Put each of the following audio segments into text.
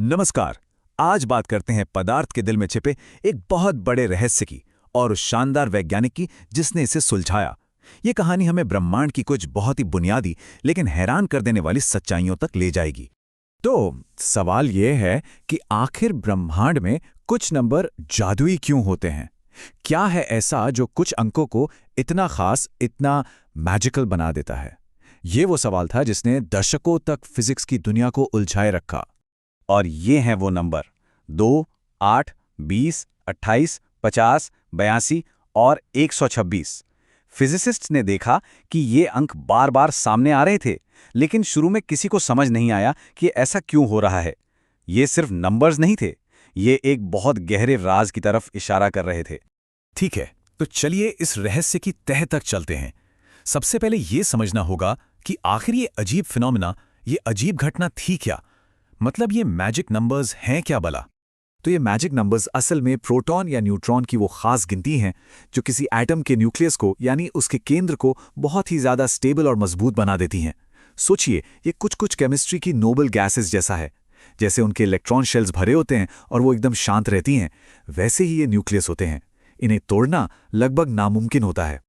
नमस्कार। आज बात करते हैं पदार्थ के दिल में छिपे एक बहुत बड़े रहस्य की और उस शानदार वैज्ञानिक की जिसने इसे सुलझाया। ये कहानी हमें ब्रह्मांड की कुछ बहुत ही बुनियादी लेकिन हैरान कर देने वाली सच्चाइयों तक ले जाएगी। तो सवाल ये है कि आखिर ब्रह्मांड में कुछ नंबर जादुई क्यों होते हैं? क्या है ऐसा जो कुछ अंकों को इतना खास, इतना मैजिकल बना देता है? ये वो सवाल था जिसने दशकों तक फिजिक्स की दुनिया को उलझाए रखा। और ये हैं वो नंबर 2, 8, 20, 28, 50, 82 और 126। फिजिसिस्ट्स ने देखा कि ये अंक बार बार सामने आ रहे थे, लेकिन शुरू में किसी को समझ नहीं आया कि ऐसा क्यों हो रहा है। ये सिर्फ नंबर्स नहीं थे, ये एक बहुत गहरे राज की तरफ इशारा कर रहे थे। ठीक है, तो चलिए इस रहस्य की तह तक चलते हैं। सबसे पहले ये समझना होगा कि आखिर ये अजीब फिनोमेना, ये अजीब घटना थी क्या? मतलब ये मैजिक नंबर्स हैं क्या भला? तो ये मैजिक नंबर्स असल में प्रोटॉन या न्यूट्रॉन की वो खास गिनती हैं जो किसी एटम के न्यूक्लियस को यानी उसके केंद्र को बहुत ही ज़्यादा स्टेबल और मजबूत बना देती हैं। सोचिए, ये कुछ कुछ केमिस्ट्री की नोबल गैसेस जैसा है। जैसे उनके इलेक्ट्रॉन शेल्स भरे होते हैं और वो एकदम शांत रहती हैं, वैसे ही ये न्यूक्लियस होते हैं। इन्हें तोड़ना लगभग नामुमकिन होता है।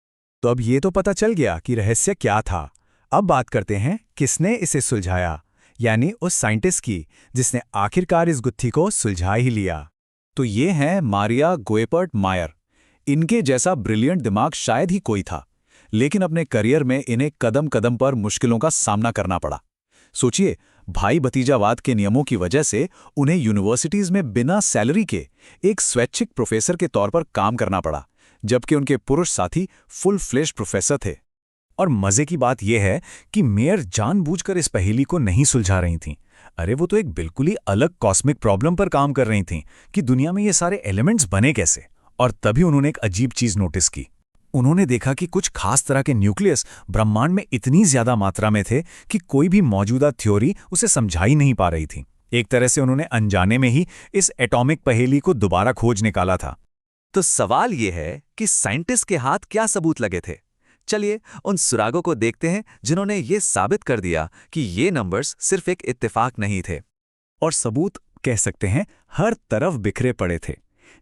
तो अब ये तो पता चल गया कि रहस्य क्या था। अब बात करते हैं किसने इसे सुलझाया, यानी उस साइंटिस्ट की जिसने आखिरकार इस गुत्थी को सुलझा ही लिया। तो ये हैं मारिया गोएपर्ट-मायर। इनके जैसा ब्रिलियंट दिमाग शायद ही कोई था, लेकिन अपने करियर में इन्हें कदम कदम पर मुश्किलों का सामना करना पड़ा। सोचिए, भाई भतीजावाद के नियमों की वजह से उन्हें यूनिवर्सिटीज में बिना सैलरी के एक स्वैच्छिक प्रोफेसर के तौर पर काम करना पड़ा, जबकि उनके पुरुष साथी फुल फ्लेश प्रोफेसर थे। और मजे की बात यह है कि मेयर जानबूझकर इस पहेली को नहीं सुलझा रही थीं। अरे वो तो एक बिल्कुल ही अलग कॉस्मिक प्रॉब्लम पर काम कर रही थीं कि दुनिया में ये सारे एलिमेंट्स बने कैसे। और तभी उन्होंने एक अजीब चीज नोटिस की। उन्होंने देखा कि कुछ खास तरह के न्यूक्लियस ब्रह्मांड में इतनी ज्यादा मात्रा में थे कि कोई भी मौजूदा थ्योरी उसे समझा ही नहीं पा रही थी। एक तरह से उन्होंने अनजाने में ही इस एटॉमिक पहेली को दोबारा खोज निकाला था। तो सवाल यह है कि साइंटिस्ट के हाथ क्या सबूत लगे थे। चलिए उन सुरागों को देखते हैं जिन्होंने ये साबित कर दिया कि ये नंबर्स सिर्फ एक इत्तेफाक नहीं थे। और सबूत कह सकते हैं हर तरफ बिखरे पड़े थे।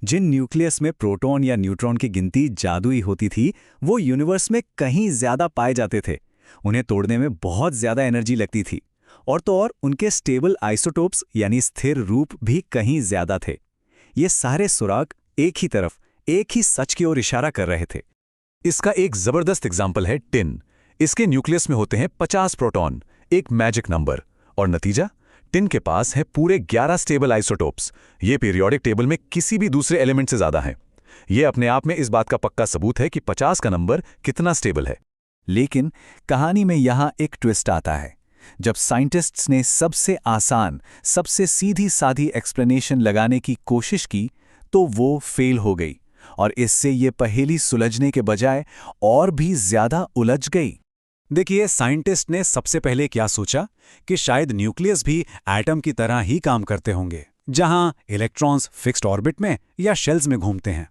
जिन न्यूक्लियस में प्रोटॉन या न्यूट्रॉन की गिनती जादुई होती थी, वो यूनिवर्स में कहीं ज्यादा पाए जाते थे। उन्हें तोड़ने में बहुत ज्यादा एनर्जी लगती थी। और तो और उनके स्टेबल आइसोटोप्स यानी स्थिर रूप भी कहीं ज्यादा थे। ये सारे सुराग एक ही तरफ, एक ही सच की ओर इशारा कर रहे थे। इसका एक जबरदस्त एग्जाम्पल है टिन। इसके न्यूक्लियस में होते हैं 50 प्रोटॉन, एक मैजिक नंबर। और नतीजा, टिन के पास है पूरे 11 स्टेबल आइसोटोप्स। ये पीरियोडिक टेबल में किसी भी दूसरे एलिमेंट से ज्यादा हैं। ये अपने आप में इस बात का पक्का सबूत है कि 50 का नंबर कितना स्टेबल है। लेकिन कहानी में यहां एक ट्विस्ट आता है। जब साइंटिस्ट्स ने सबसे आसान, सबसे सीधी साधी एक्सप्लेनेशन लगाने की कोशिश की, तो वो फेल हो गई और इससे ये पहेली सुलझने के बजाय और भी ज्यादा उलझ गई। देखिए, साइंटिस्ट ने सबसे पहले क्या सोचा कि शायद न्यूक्लियस भी एटम की तरह ही काम करते होंगे, जहां इलेक्ट्रॉन्स फिक्स्ड ऑर्बिट में या शेल्स में घूमते हैं।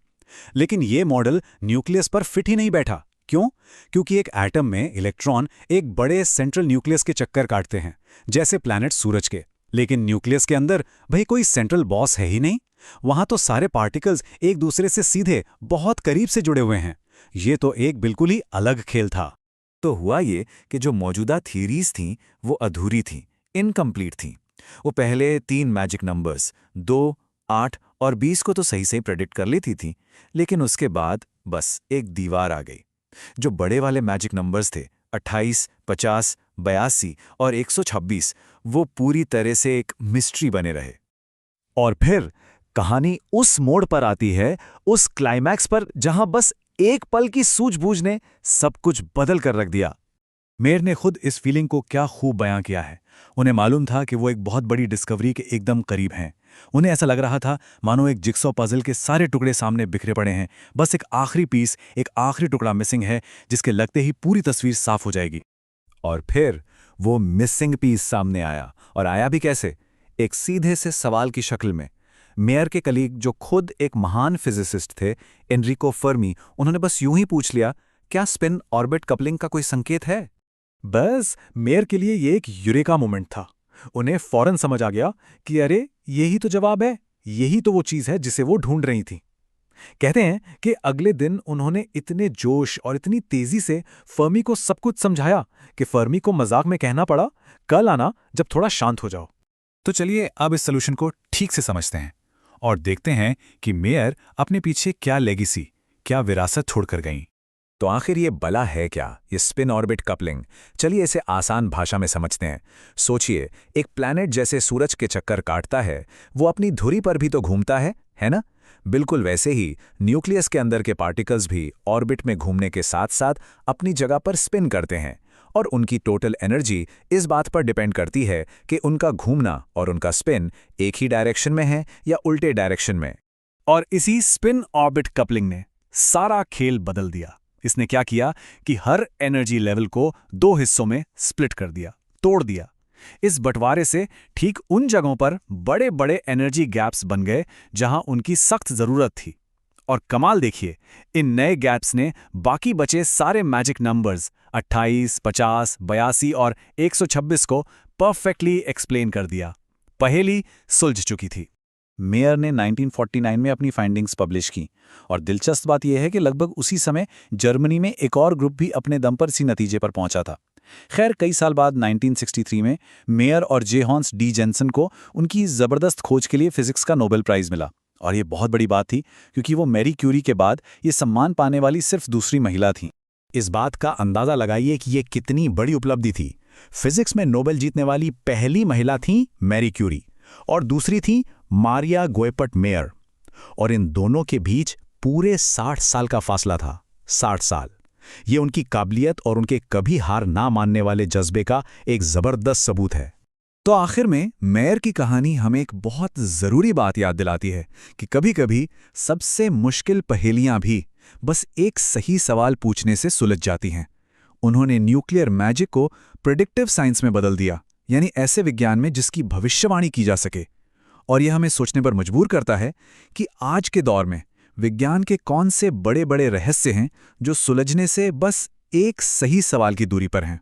लेकिन ये मॉडल न्यूक्लियस पर फिट ही नहीं बैठा। क्यों? क्योंकि एक एटम में इलेक्ट्रॉन एक बड़े सेंट्रल न्यूक्लियस के चक्कर काटते हैं, जैसे प्लैनेट सूरज के। लेकिन न्यूक्लियस के अंदर भाई कोई सेंट्रल बॉस है ही नहीं। वहां तो सारे पार्टिकल्स एक दूसरे से सीधे बहुत करीब से जुड़े हुए हैं। ये तो एक बिल्कुल ही अलग खेल था। तो हुआ ये कि जो मौजूदा थियरीज थीं वो अधूरी थीं, इनकम्प्लीट थीं। वो पहले 3 मैजिक नंबर्स 2, 8 और 20 को तो सही सही प्रेडिक्ट कर लेती थी, लेकिन उसके बाद बस एक दीवार आ गई। जो बड़े वाले मैजिक नंबर्स थे 28, 50, 82 और 126, वो पूरी तरह से एक मिस्ट्री बने रहे। और फिर कहानी उस मोड़ पर आती है, उस क्लाइमैक्स पर जहां बस एक पल की सूझबूझ ने सब कुछ बदल कर रख दिया। मेयर ने खुद इस फीलिंग को क्या खूब बयां किया है। उन्हें मालूम था कि वो एक बहुत बड़ी डिस्कवरी के एकदम करीब हैं। उन्हें ऐसा लग रहा था मानो एक जिक्सॉ पजल के सारे टुकड़े सामने बिखरे पड़े हैं। बस एक आखिरी पीस, एक आखिरी टुकड़ा मिसिंग है, जिसके लगते ही पूरी तस्वीर साफ हो जाएगी। और फिर वो मिसिंग पीस सामने आया। और आया भी कैसे? एक सीधे से सवाल की शक्ल में। मेयर के कलीग, जो खुद एक महान फिजिसिस्ट थे, एनरिको फर्मी, उन्होंने बस यूं ही पूछ लिया, क्या स्पिन ऑर्बिट कपलिंग का कोई संकेत है? बस मेयर के लिए ये एक यूरेका मोमेंट था। उन्हें फौरन समझ आ गया कि अरे यही तो जवाब है, यही तो वो चीज़ है जिसे वो ढूंढ रही थी। कहते हैं कि अगले दिन उन्होंने इतने जोश और इतनी तेजी से फर्मी को सब कुछ समझाया कि फर्मी को मजाक में कहना पड़ा, कल आना जब थोड़ा शांत हो जाओ। तो चलिए अब इस सोल्यूशन को ठीक से समझते हैं और देखते हैं कि मेयर अपने पीछे क्या लेगेसी, क्या विरासत छोड़कर गईं। तो आखिर ये बला है क्या, ये स्पिन ऑर्बिट कपलिंग? चलिए इसे आसान भाषा में समझते हैं। सोचिए, एक प्लैनेट जैसे सूरज के चक्कर काटता है, वो अपनी धुरी पर भी तो घूमता है ना? बिल्कुल वैसे ही न्यूक्लियस के अंदर के पार्टिकल्स भी ऑर्बिट में घूमने के साथ साथ अपनी जगह पर स्पिन करते हैं, और उनकी टोटल एनर्जी इस बात पर डिपेंड करती है कि उनका घूमना और उनका स्पिन एक ही डायरेक्शन में है या उल्टे डायरेक्शन में। और इसी स्पिन ऑर्बिट कपलिंग ने सारा खेल बदल दिया। इसने क्या किया कि हर एनर्जी लेवल को दो हिस्सों में स्प्लिट कर दिया, तोड़ दिया। इस बंटवारे से ठीक उन जगहों पर बड़े बड़े एनर्जी गैप्स बन गए जहां उनकी सख्त जरूरत थी। और कमाल देखिए, इन नए गैप्स ने बाकी बचे सारे मैजिक नंबर्स 28, 50, 82 और 126 को परफेक्टली एक्सप्लेन कर दिया। पहेली सुलझ चुकी थी। मेयर ने 1949 में अपनी फाइंडिंग्स पब्लिश की, और दिलचस्प बात यह है कि लगभग उसी समय जर्मनी में एक और ग्रुप भी अपने दम पर इसी नतीजे पर पहुंचा था। खैर, कई साल बाद 1963 में मेयर और जोहान्स डी जेन्सन को उनकी ज़बरदस्त खोज के लिए फिजिक्स का नोबेल प्राइज़ मिला। और ये बहुत बड़ी बात थी, क्योंकि वो मैरी क्यूरी के बाद ये सम्मान पाने वाली सिर्फ दूसरी महिला थीं। इस बात का अंदाजा लगाइए कि ये कितनी बड़ी उपलब्धि थी। फिजिक्स में नोबेल जीतने वाली पहली महिला थी मैरी क्यूरी, और दूसरी थी मारिया गोएपर्ट मेयर। और इन दोनों के बीच पूरे 60 साल का फासला था। 60 साल। ये उनकी काबिलियत और उनके कभी हार ना मानने वाले जज्बे का एक जबरदस्त सबूत है। तो आखिर में मेयर की कहानी हमें एक बहुत ज़रूरी बात याद दिलाती है कि कभी-कभी सबसे मुश्किल पहेलियां भी बस एक सही सवाल पूछने से सुलझ जाती हैं। उन्होंने न्यूक्लियर मैजिक को प्रेडिक्टिव साइंस में बदल दिया, यानी ऐसे विज्ञान में जिसकी भविष्यवाणी की जा सके। और यह हमें सोचने पर मजबूर करता है कि आज के दौर में विज्ञान के कौन से बड़े बड़े रहस्य हैं जो सुलझने से बस एक सही सवाल की दूरी पर हैं।